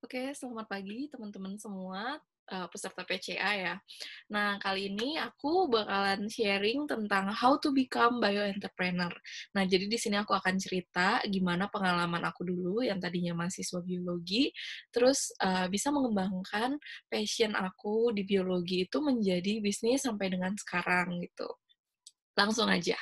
Oke, selamat pagi teman-teman semua, peserta PCA ya. Nah, kali ini aku bakalan sharing tentang how to become bio-entrepreneur. Nah, jadi di sini aku akan cerita gimana pengalaman aku dulu yang tadinya mahasiswa biologi, terus, bisa mengembangkan passion aku di biologi itu menjadi bisnis sampai dengan sekarang gitu. Langsung aja.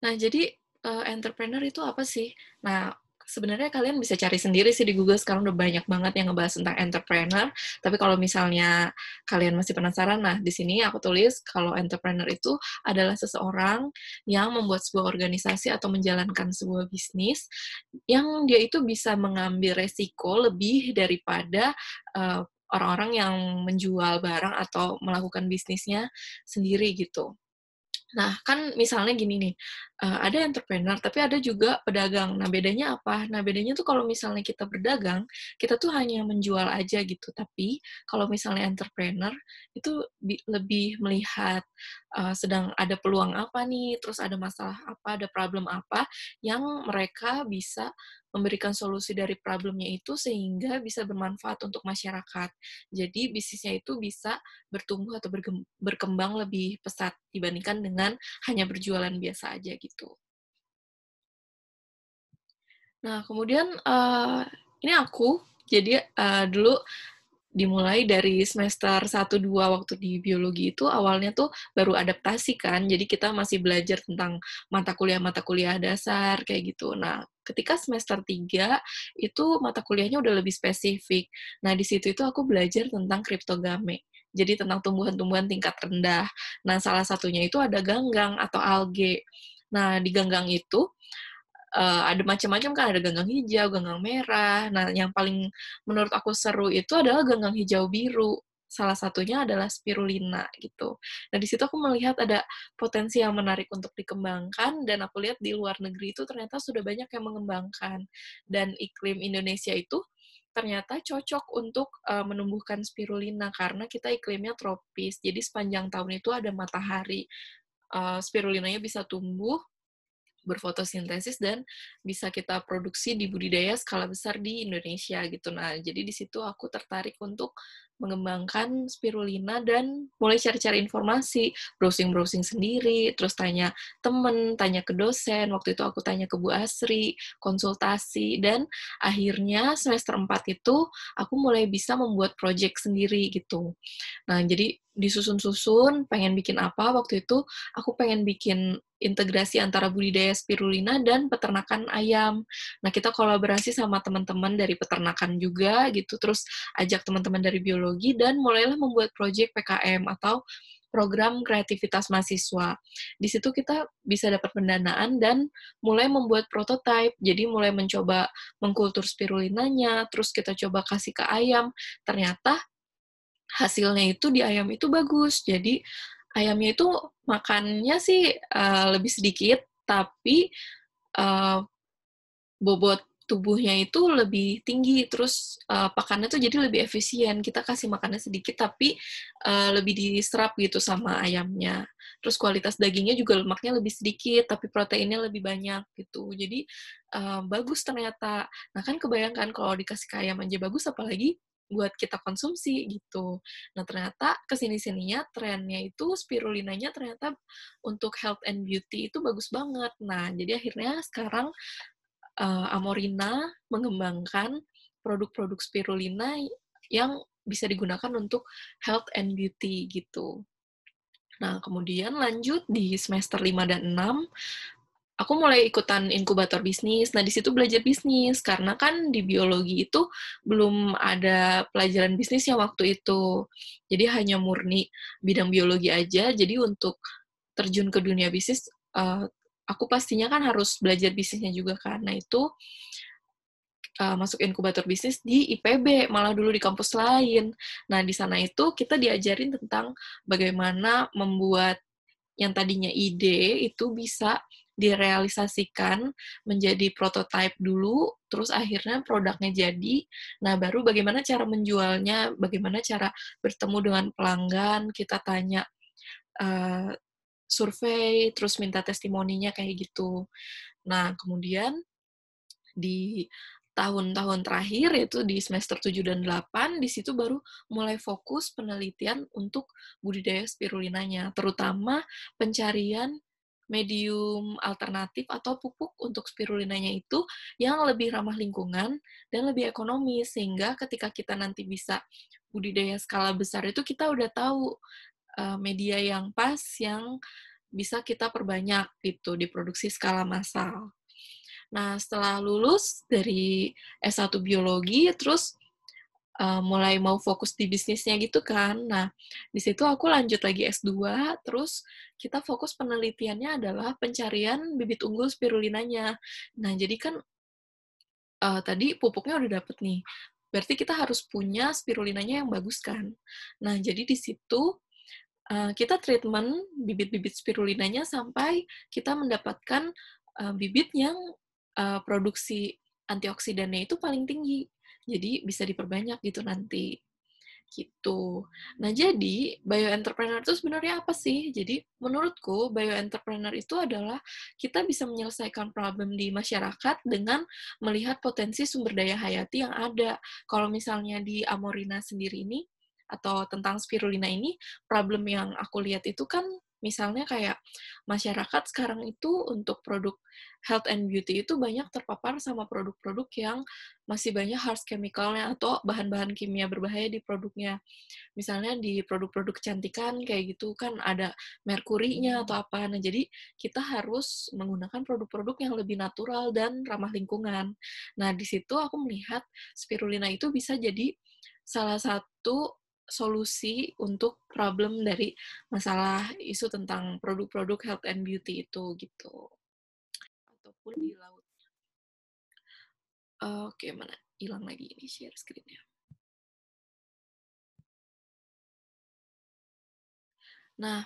Nah, jadi, entrepreneur itu apa sih? Nah, sebenarnya kalian bisa cari sendiri sih di Google, sekarang udah banyak banget yang ngebahas tentang entrepreneur, tapi kalau misalnya kalian masih penasaran, nah di sini aku tulis kalau entrepreneur itu adalah seseorang yang membuat sebuah organisasi atau menjalankan sebuah bisnis, yang dia itu bisa mengambil resiko lebih daripada, orang-orang yang menjual barang atau melakukan bisnisnya sendiri gitu. Nah, kan misalnya gini nih, ada entrepreneur, tapi ada juga pedagang. Nah, bedanya apa? Nah, bedanya tuh kalau misalnya kita berdagang, kita tuh hanya menjual aja gitu. Tapi kalau misalnya entrepreneur, itu lebih melihat, sedang ada peluang apa nih, terus ada masalah apa, ada problem apa, yang mereka bisa memberikan solusi dari problemnya itu sehingga bisa bermanfaat untuk masyarakat. Jadi bisnisnya itu bisa bertumbuh atau berkembang lebih pesat dibandingkan dengan hanya berjualan biasa aja gitu. Nah, kemudian, ini aku, jadi, dulu dimulai dari semester 1, 2 waktu di biologi itu awalnya tuh baru adaptasi kan, jadi kita masih belajar tentang mata kuliah dasar, kayak gitu. Nah, ketika semester 3 itu mata kuliahnya udah lebih spesifik. Nah, di situ itu aku belajar tentang kriptogame, jadi tentang tumbuhan-tumbuhan tingkat rendah. Nah, salah satunya itu ada ganggang atau alge. Nah, di ganggang itu ada macam-macam kan, ada ganggang hijau, ganggang merah. Nah, yang paling menurut aku seru itu adalah ganggang hijau biru. Salah satunya adalah spirulina gitu. Nah, di situ aku melihat ada potensi yang menarik untuk dikembangkan dan aku lihat di luar negeri itu ternyata sudah banyak yang mengembangkan. Dan iklim Indonesia itu ternyata cocok untuk, menumbuhkan spirulina karena kita iklimnya tropis. Jadi sepanjang tahun itu ada matahari, spirulinanya bisa tumbuh berfotosintesis dan bisa kita produksi di budidaya skala besar di Indonesia gitu. Nah, jadi di situ aku tertarik untuk mengembangkan spirulina dan mulai cari-cari informasi, browsing-browsing sendiri, terus tanya temen, tanya ke dosen, waktu itu aku tanya ke Bu Asri, konsultasi, dan akhirnya semester 4 itu aku mulai bisa membuat project sendiri gitu. Nah, jadi disusun-susun, pengen bikin apa, waktu itu aku pengen bikin integrasi antara budidaya spirulina dan peternakan ayam. Nah, kita kolaborasi sama teman-teman dari peternakan juga gitu, terus ajak teman-teman dari biologi dan mulailah membuat proyek PKM atau program kreativitas mahasiswa. Di situ kita bisa dapat pendanaan dan mulai membuat prototipe. Jadi mulai mencoba mengkultur spirulinanya, terus kita coba kasih ke ayam. Ternyata hasilnya itu di ayam itu bagus. Jadi ayamnya itu makannya sih, lebih sedikit, tapi, eee, bobot tubuhnya itu lebih tinggi, terus, pakannya tuh jadi lebih efisien. Kita kasih makannya sedikit, tapi, lebih diserap gitu sama ayamnya. Terus kualitas dagingnya juga lemaknya lebih sedikit, tapi proteinnya lebih banyak gitu. Jadi, bagus ternyata. Nah, kan kebayangkan kalau dikasih ke ayam aja bagus, apalagi buat kita konsumsi gitu. Nah, ternyata kesini-sininya trennya itu spirulinanya ternyata untuk health and beauty itu bagus banget. Nah, jadi akhirnya sekarang Amorina mengembangkan produk-produk spirulina yang bisa digunakan untuk health and beauty gitu. Nah, kemudian lanjut di semester 5 dan 6, aku mulai ikutan inkubator bisnis. Nah, di situ belajar bisnis karena kan di biologi itu belum ada pelajaran bisnisnya waktu itu. Jadi hanya murni bidang biologi aja. Jadi untuk terjun ke dunia bisnis, aku pastinya kan harus belajar bisnisnya juga kan. Nah, itu masuk inkubator bisnis di IPB, malah dulu di kampus lain. Nah, di sana itu kita diajarin tentang bagaimana membuat yang tadinya ide itu bisa direalisasikan menjadi prototipe dulu, terus akhirnya produknya jadi. Nah, baru bagaimana cara menjualnya, bagaimana cara bertemu dengan pelanggan, kita tanya, eee, survei, terus minta testimoninya kayak gitu. Nah, kemudian Di tahun-tahun terakhir, yaitu di semester 7 dan 8, di situ baru mulai fokus penelitian untuk budidaya spirulinanya, terutama pencarian medium alternatif atau pupuk untuk spirulinanya itu yang lebih ramah lingkungan dan lebih ekonomis, sehingga ketika kita nanti bisa budidaya skala besar itu kita udah tahu media yang pas yang bisa kita perbanyak gitu, diproduksi skala massal. Nah, setelah lulus dari S1 biologi, terus mulai mau fokus di bisnisnya gitu kan. Nah, di situ aku lanjut lagi S2, terus kita fokus penelitiannya adalah pencarian bibit unggul spirulinanya. Nah, jadi kan tadi pupuknya udah dapet nih, berarti kita harus punya spirulinanya yang bagus kan. Nah, jadi di situ kita treatment bibit-bibit spirulinanya sampai kita mendapatkan bibit yang produksi antioksidannya itu paling tinggi. Jadi bisa diperbanyak gitu nanti. Gitu. Nah, jadi bioentrepreneur itu sebenarnya apa sih? Jadi, menurutku bioentrepreneur itu adalah kita bisa menyelesaikan problem di masyarakat dengan melihat potensi sumber daya hayati yang ada. Kalau misalnya di Amorina sendiri ini atau tentang spirulina ini, problem yang aku lihat itu kan misalnya kayak masyarakat sekarang itu untuk produk health and beauty itu banyak terpapar sama produk-produk yang masih banyak harsh chemical-nya atau bahan-bahan kimia berbahaya di produknya. Misalnya di produk-produk kecantikan kayak gitu kan ada merkurinya atau apa. Nah, jadi kita harus menggunakan produk-produk yang lebih natural dan ramah lingkungan. Nah, di situ aku melihat spirulina itu bisa jadi salah satu solusi untuk problem dari masalah isu tentang produk-produk health and beauty itu gitu. Ataupun di laut. Oke, mana? Hilang lagi ini share screen-nya. Nah,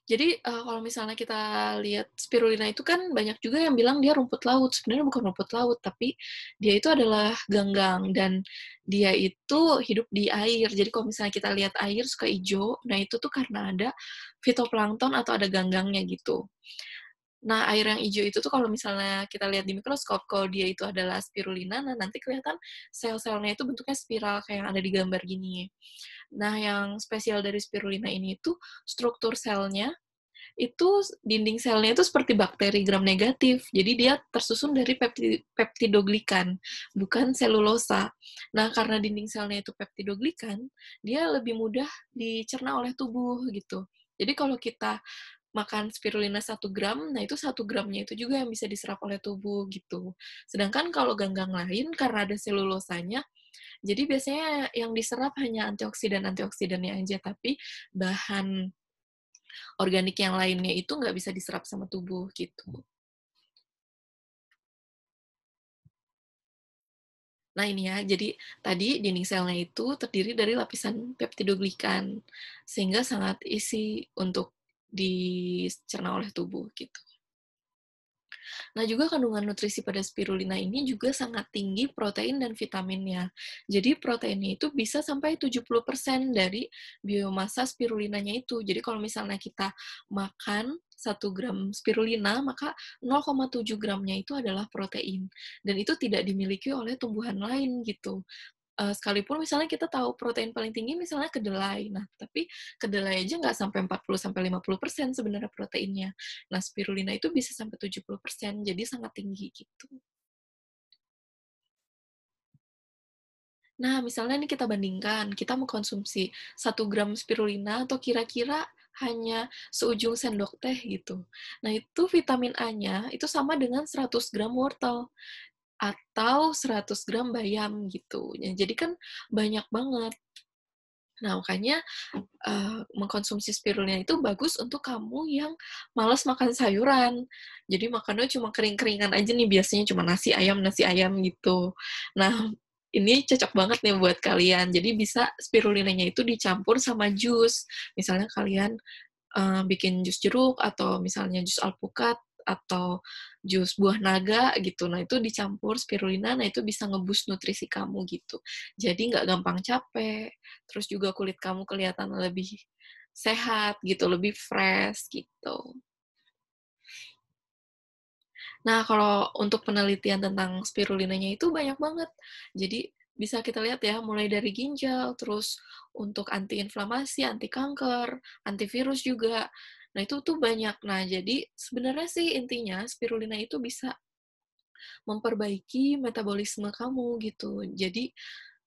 jadi kalau misalnya kita lihat spirulina itu kan banyak juga yang bilang dia rumput laut. Sebenarnya bukan rumput laut, tapi dia itu adalah ganggang dan dia itu hidup di air. Jadi kalau misalnya kita lihat air suka hijau, nah itu tuh karena ada fitoplankton atau ada ganggangnya gitu. Nah, air yang hijau itu tuh kalau misalnya kita lihat di mikroskop, kalau dia itu adalah spirulina, nah nanti kelihatan sel-selnya itu bentuknya spiral kayak yang ada di gambar gini. Nah, yang spesial dari spirulina ini itu struktur selnya itu dinding selnya itu seperti bakteri gram negatif. Jadi dia tersusun dari peptidoglikan, bukan selulosa. Nah, karena dinding selnya itu peptidoglikan, dia lebih mudah dicerna oleh tubuh gitu. Jadi kalau kita makan spirulina 1 gram, nah itu 1 gramnya itu juga yang bisa diserap oleh tubuh gitu. Sedangkan kalau ganggang lain, karena ada selulosanya, jadi biasanya yang diserap hanya antioksidan-antioksidannya aja, tapi bahan organik yang lainnya itu nggak bisa diserap sama tubuh gitu. Nah ini ya, jadi tadi dinding selnya itu terdiri dari lapisan peptidoglikan, sehingga sangat isi untuk dicerna oleh tubuh gitu. Nah, juga kandungan nutrisi pada spirulina ini juga sangat tinggi protein dan vitaminnya. Jadi proteinnya itu bisa sampai 70% dari biomasa spirulinanya itu. Jadi kalau misalnya kita makan 1 gram spirulina, maka 0,7 gramnya itu adalah protein. Dan itu tidak dimiliki oleh tumbuhan lain gitu. Sekalipun misalnya kita tahu protein paling tinggi misalnya kedelai. Nah, tapi kedelai aja nggak sampai 40-50% sebenarnya proteinnya. Nah, spirulina itu bisa sampai 70%, jadi sangat tinggi gitu. Nah, misalnya nih kita bandingkan, kita mengkonsumsi 1 gram spirulina atau kira-kira hanya seujung sendok teh gitu. Nah, itu vitamin A-nya itu sama dengan 100 gram wortel atau 100 gram bayam gitu. Ya, jadi kan banyak banget. Nah, makanya mengkonsumsi spirulina itu bagus untuk kamu yang malas makan sayuran. Jadi makannya cuma kering-keringan aja nih, biasanya cuma nasi ayam gitu. Nah, ini cocok banget nih buat kalian. Jadi bisa spirulinanya itu dicampur sama jus. Misalnya kalian bikin jus jeruk atau misalnya jus alpukat atau jus buah naga gitu. Nah, itu dicampur spirulina, nah itu bisa ngeboost nutrisi kamu gitu. Jadi nggak gampang capek, terus juga kulit kamu kelihatan lebih sehat gitu, lebih fresh gitu. Nah, kalau untuk penelitian tentang spirulinanya itu banyak banget. Jadi bisa kita lihat ya, mulai dari ginjal, terus untuk antiinflamasi, anti kanker, antivirus juga. Nah, itu tuh banyak. Nah, jadi sebenarnya sih intinya spirulina itu bisa memperbaiki metabolisme kamu gitu. Jadi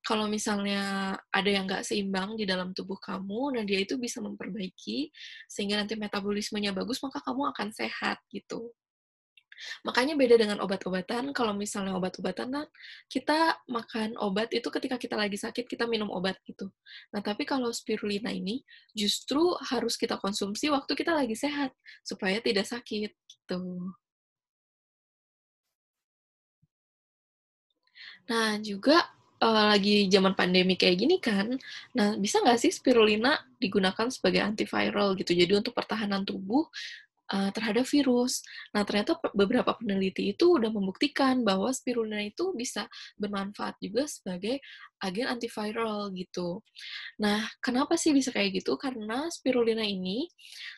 kalau misalnya ada yang nggak seimbang di dalam tubuh kamu, nah dia itu bisa memperbaiki sehingga nanti metabolismenya bagus, maka kamu akan sehat gitu. Makanya beda dengan obat-obatan, kalau misalnya obat-obatan kan kita makan obat itu ketika kita lagi sakit, kita minum obat gitu. Nah, tapi kalau spirulina ini justru harus kita konsumsi waktu kita lagi sehat, supaya tidak sakit, gitu. Nah, juga, lagi zaman pandemi kayak gini kan, nah bisa nggak sih spirulina digunakan sebagai antiviral gitu, jadi untuk pertahanan tubuh terhadap virus. Nah, ternyata beberapa peneliti itu udah membuktikan bahwa spirulina itu bisa bermanfaat juga sebagai agen antiviral gitu. Nah, kenapa sih bisa kayak gitu? Karena spirulina ini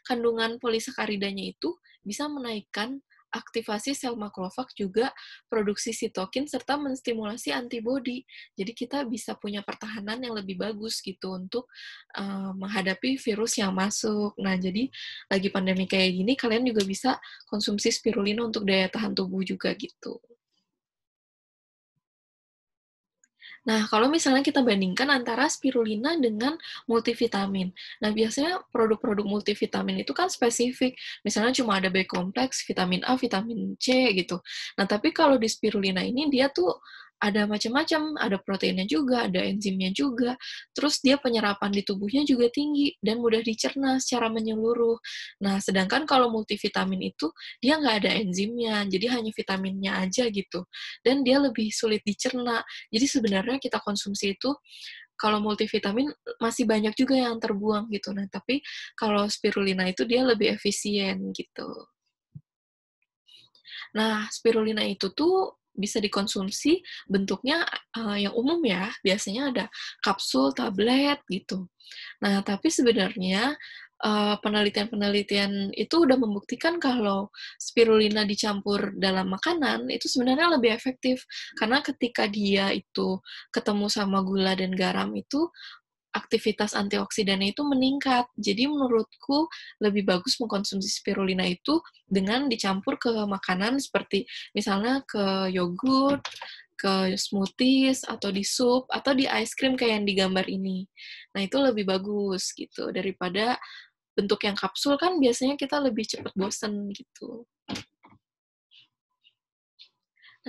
kandungan polisakaridanya itu bisa menaikkan aktivasi sel makrofag, juga produksi sitokin serta menstimulasi antibodi. Jadi kita bisa punya pertahanan yang lebih bagus gitu untuk menghadapi virus yang masuk. Nah, jadi lagi pandemi kayak gini kalian juga bisa konsumsi spirulina untuk daya tahan tubuh juga gitu. Nah, kalau misalnya kita bandingkan antara spirulina dengan multivitamin. Nah, biasanya produk-produk multivitamin itu kan spesifik. Misalnya cuma ada B kompleks, vitamin A, vitamin C gitu. Nah, tapi kalau di spirulina ini dia tuh ada macam-macam, ada proteinnya juga, ada enzimnya juga. Terus dia penyerapan di tubuhnya juga tinggi dan mudah dicerna secara menyeluruh. Nah, sedangkan kalau multivitamin itu dia nggak ada enzimnya, jadi hanya vitaminnya aja gitu. Dan dia lebih sulit dicerna. Jadi sebenarnya kita konsumsi itu kalau multivitamin masih banyak juga yang terbuang gitu. Nah, tapi kalau spirulina itu dia lebih efisien gitu. Nah, spirulina itu tuh bisa dikonsumsi bentuknya yang umum ya, biasanya ada kapsul, tablet gitu. Nah, tapi sebenarnya, penelitian-penelitian itu udah membuktikan kalau spirulina dicampur dalam makanan, itu sebenarnya lebih efektif. Karena ketika dia itu ketemu sama gula dan garam itu, aktivitas antioksidannya itu meningkat. Jadi menurutku lebih bagus mengkonsumsi spirulina itu dengan dicampur ke makanan seperti misalnya ke yogurt, ke smoothies, atau di sup, atau di ice cream kayak yang digambar ini. Nah, itu lebih bagus gitu daripada bentuk yang kapsul kan biasanya kita lebih cepat bosen gitu.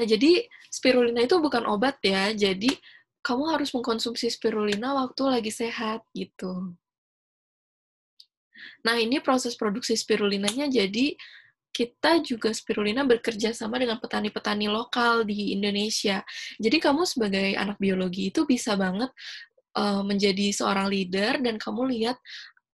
Nah, jadi spirulina itu bukan obat ya, jadi kamu harus mengkonsumsi spirulina waktu lagi sehat gitu. Nah, ini proses produksi spirulinanya, jadi kita juga spirulina bekerja sama dengan petani-petani lokal di Indonesia. Jadi kamu sebagai anak biologi itu bisa banget menjadi seorang leader dan kamu lihat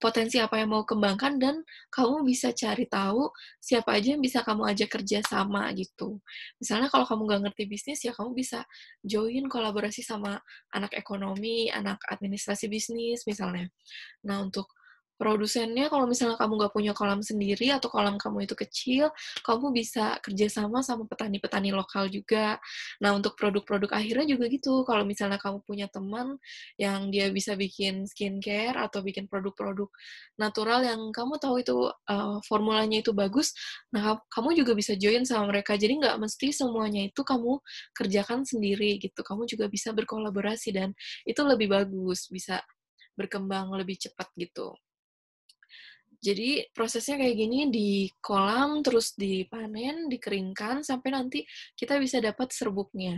potensi apa yang mau kembangkan dan kamu bisa cari tahu siapa aja yang bisa kamu ajak kerja sama gitu. Misalnya kalau kamu nggak ngerti bisnis ya kamu bisa join kolaborasi sama anak ekonomi, anak administrasi bisnis misalnya. Nah, untuk produsennya kalau misalnya kamu nggak punya kolam sendiri atau kolam kamu itu kecil, kamu bisa kerjasama sama petani-petani lokal juga. Nah, untuk produk-produk akhirnya juga gitu, kalau misalnya kamu punya teman yang dia bisa bikin skincare atau bikin produk-produk natural yang kamu tahu itu, formulanya itu bagus, nah kamu juga bisa join sama mereka. Jadi nggak mesti semuanya itu kamu kerjakan sendiri gitu, kamu juga bisa berkolaborasi dan itu lebih bagus, bisa berkembang lebih cepat gitu. Jadi prosesnya kayak gini, di kolam, terus dipanen, dikeringkan, sampai nanti kita bisa dapat serbuknya.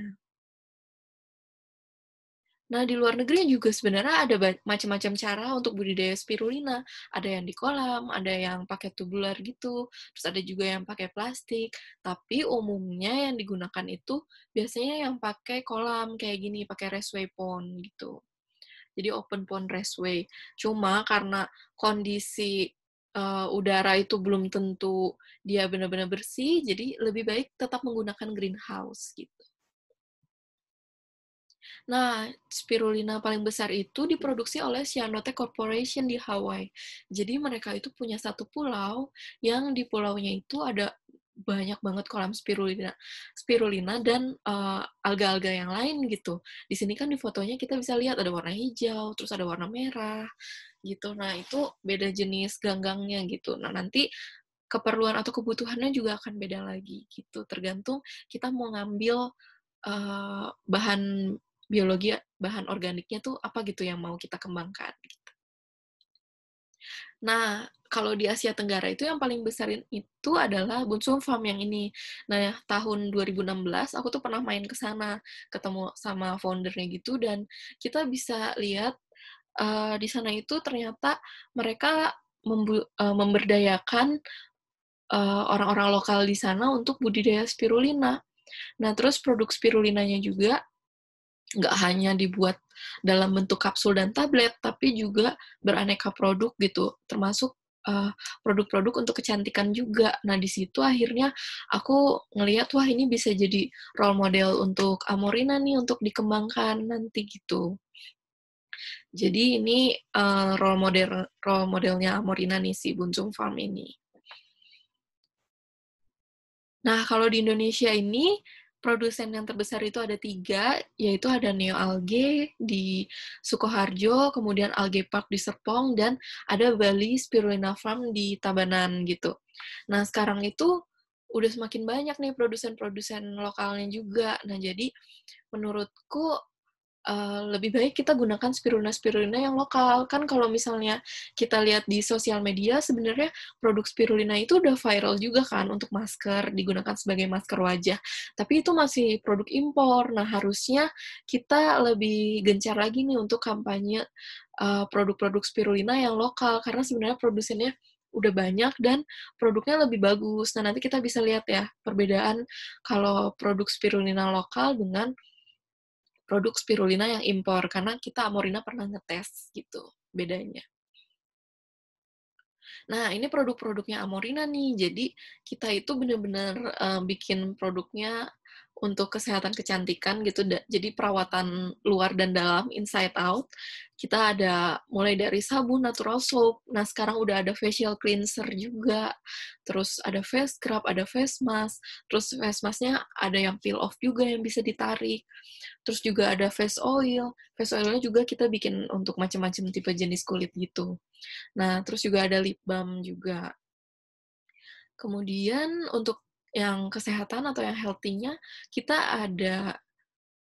Nah, di luar negeri juga sebenarnya ada macam-macam cara untuk budidaya spirulina. Ada yang di kolam, ada yang pakai tubular gitu, terus ada juga yang pakai plastik. Tapi umumnya yang digunakan itu biasanya yang pakai kolam kayak gini, pakai raceway pond gitu. Jadi open pond raceway. Cuma karena kondisi udara itu belum tentu dia benar-benar bersih, jadi lebih baik tetap menggunakan greenhouse gitu. Nah, spirulina paling besar itu diproduksi oleh Cyanotech Corporation di Hawaii. Jadi mereka itu punya satu pulau yang di pulaunya itu ada banyak banget kolam spirulina dan, alga-alga yang lain gitu. Di sini kan di fotonya kita bisa lihat ada warna hijau, terus ada warna merah, gitu. Nah, itu beda jenis ganggangnya gitu. Nah, nanti keperluan atau kebutuhannya juga akan beda lagi gitu, tergantung kita mau ngambil, bahan biologi, bahan organiknya tuh apa gitu yang mau kita kembangkan. Nah, kalau di Asia Tenggara itu yang paling besarin itu adalah Bunsung Farm yang ini. Nah, tahun 2016 aku tuh pernah main ke sana, ketemu sama founder-nya gitu, dan kita bisa lihat di sana itu ternyata mereka memberdayakan orang-orang lokal di sana untuk budidaya spirulina. Nah, terus produk spirulinanya juga nggak hanya dibuat dalam bentuk kapsul dan tablet, tapi juga beraneka produk gitu, termasuk produk-produk untuk kecantikan juga. Nah, di situ akhirnya aku ngelihat, wah ini bisa jadi role model untuk Amorina nih, untuk dikembangkan nanti gitu. Jadi ini role modelnya Amorina nih, si Bunsung Farm ini. Nah, kalau di Indonesia ini, produsen yang terbesar itu ada 3, yaitu ada Neo Algae di Sukoharjo, kemudian Algae Park di Serpong, dan ada Bali Spirulina Farm di Tabanan, gitu. Nah, sekarang itu udah semakin banyak nih produsen-produsen lokalnya juga. Nah, jadi menurutku lebih baik kita gunakan spirulina-spirulina yang lokal. Kan kalau misalnya kita lihat di sosial media, sebenarnya produk spirulina itu udah viral juga kan untuk masker, digunakan sebagai masker wajah. Tapi itu masih produk impor. Nah, harusnya kita lebih gencar lagi nih untuk kampanye produk-produk spirulina yang lokal, karena sebenarnya produsennya udah banyak dan produknya lebih bagus. Nah, nanti kita bisa lihat ya perbedaan kalau produk spirulina lokal dengan produk spirulina yang impor, karena kita Amorina pernah ngetes gitu bedanya. Nah, ini produk-produknya Amorina nih. Jadi, kita itu bener-bener bikin produknya untuk kesehatan kecantikan gitu. Jadi, perawatan luar dan dalam, inside out. Kita ada mulai dari sabun, natural soap. Nah, sekarang udah ada facial cleanser juga. Terus ada face scrub, ada face mask. Terus face masknya ada yang peel off juga yang bisa ditarik. Terus juga ada face oil. Face oilnya juga kita bikin untuk macam-macam tipe jenis kulit gitu. Nah, terus juga ada lip balm juga. Kemudian untuk yang kesehatan atau yang healthy-nya, kita ada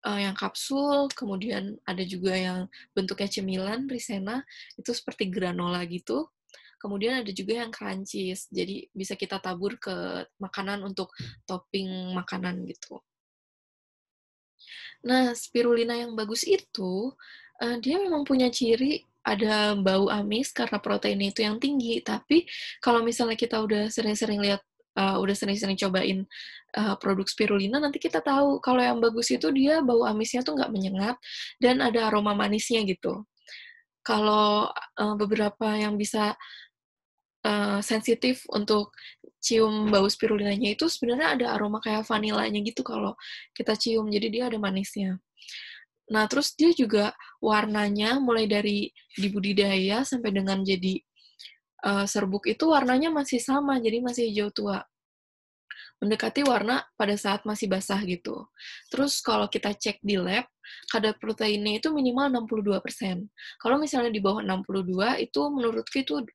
yang kapsul, kemudian ada juga yang bentuknya cemilan, Risena, itu seperti granola gitu. Kemudian ada juga yang crunchies, jadi bisa kita tabur ke makanan untuk topping makanan gitu. Nah, spirulina yang bagus itu, dia memang punya ciri ada bau amis karena proteinnya itu yang tinggi, tapi kalau misalnya kita udah sering-sering lihat, udah sering-sering cobain, produk spirulina, nanti kita tahu kalau yang bagus itu dia bau amisnya tuh nggak menyengat dan ada aroma manisnya gitu. Kalau, beberapa yang bisa sensitif untuk cium bau spirulinanya itu sebenarnya ada aroma kayak vanilanya gitu kalau kita cium, jadi dia ada manisnya. Nah, terus dia juga warnanya mulai dari dibudidaya sampai dengan jadi serbuk itu warnanya masih sama, jadi masih hijau tua. Mendekati warna pada saat masih basah gitu. Terus kalau kita cek di lab, kadar proteinnya itu minimal 62%. Kalau misalnya di bawah 62, itu menurutku itu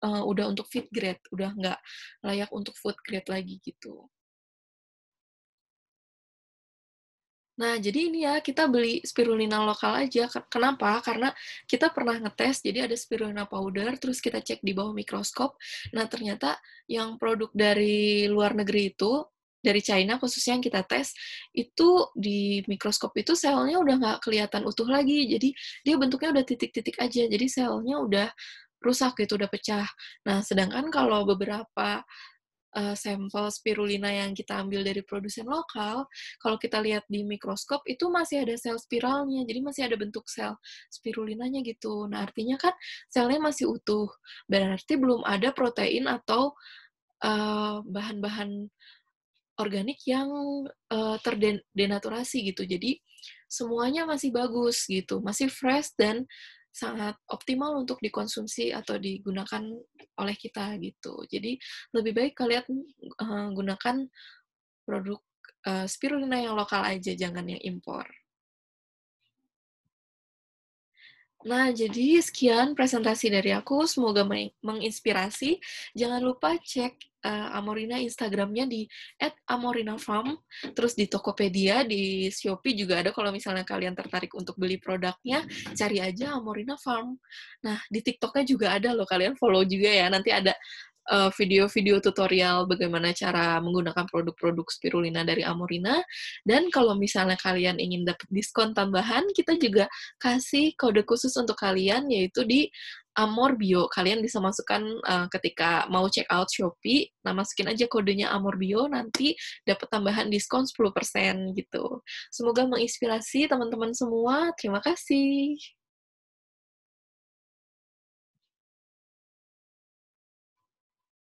udah untuk feed grade, udah nggak layak untuk food grade lagi gitu. Nah, jadi ini ya, kita beli spirulina lokal aja. Kenapa? Karena kita pernah ngetes, jadi ada spirulina powder, terus kita cek di bawah mikroskop. Nah, ternyata yang produk dari luar negeri itu, dari China khususnya yang kita tes, itu di mikroskop itu selnya udah nggak kelihatan utuh lagi. Jadi, dia bentuknya udah titik-titik aja. Jadi, selnya udah rusak gitu, udah pecah. Nah, sedangkan kalau beberapa sampel spirulina yang kita ambil dari produsen lokal, kalau kita lihat di mikroskop itu masih ada sel spiralnya, jadi masih ada bentuk sel spirulinanya gitu. Nah, artinya kan selnya masih utuh, berarti belum ada protein atau bahan-bahan organik yang terdenaturasi gitu. Jadi semuanya masih bagus gitu, masih fresh dan sangat optimal untuk dikonsumsi atau digunakan oleh kita gitu. Jadi lebih baik kalian gunakan produk spirulina yang lokal aja, jangan yang impor. Nah, jadi sekian presentasi dari aku, semoga menginspirasi. Jangan lupa cek Amorina Instagramnya di @amorinafarm, terus di Tokopedia, di Shopee juga ada kalau misalnya kalian tertarik untuk beli produknya, cari aja Amorina Farm. Nah, di TikToknya juga ada loh, kalian follow juga ya, nanti ada video-video tutorial bagaimana cara menggunakan produk-produk spirulina dari Amorina, dan kalau misalnya kalian ingin dapat diskon tambahan, kita juga kasih kode khusus untuk kalian, yaitu di Amor Bio. Kalian bisa masukkan ketika mau check out Shopee, nah masukin aja kodenya Amor Bio, nanti dapat tambahan diskon 10% gitu. Semoga menginspirasi teman-teman semua. Terima kasih.